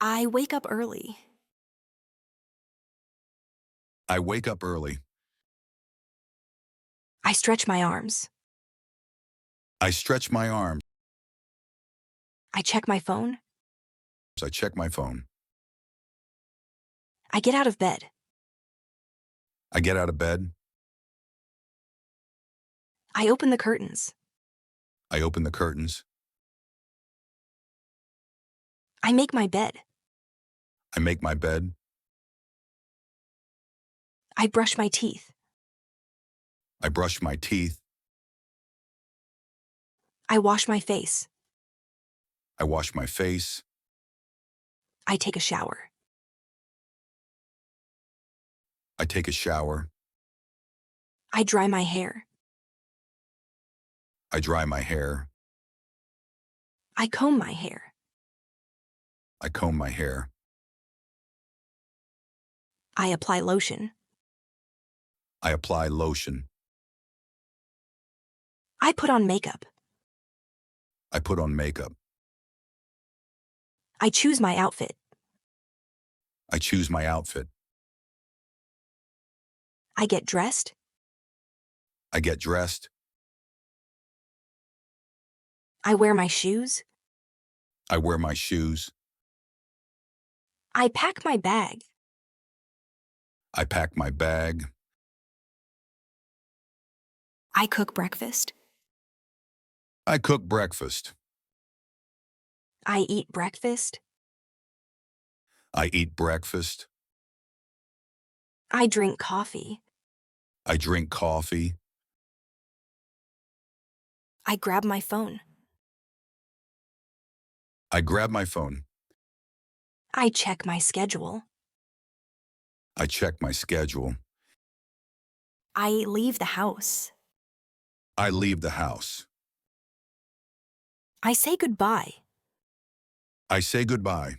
I wake up early. I wake up early. I stretch my arms. I stretch my arms. I check my phone. I check my phone. I get out of bed. I get out of bed. I open the curtains. I open the curtains. I make my bed. I make my bed. I brush my teeth. I brush my teeth. I wash my face. I wash my face. I take a shower. I take a shower. I dry my hair. I dry my hair. I comb my hair. I comb my hair. I apply lotion. I apply lotion. I put on makeup. I put on makeup. I choose my outfit. I choose my outfit. I get dressed. I get dressed. I wear my shoes. I wear my shoes. I pack my bag. I pack my bag. I cook breakfast. I cook breakfast. I eat breakfast. I eat breakfast. I drink coffee. I drink coffee. I grab my phone. I grab my phone. I check my schedule. I check my schedule. I leave the house. I leave the house. I say goodbye. I say goodbye.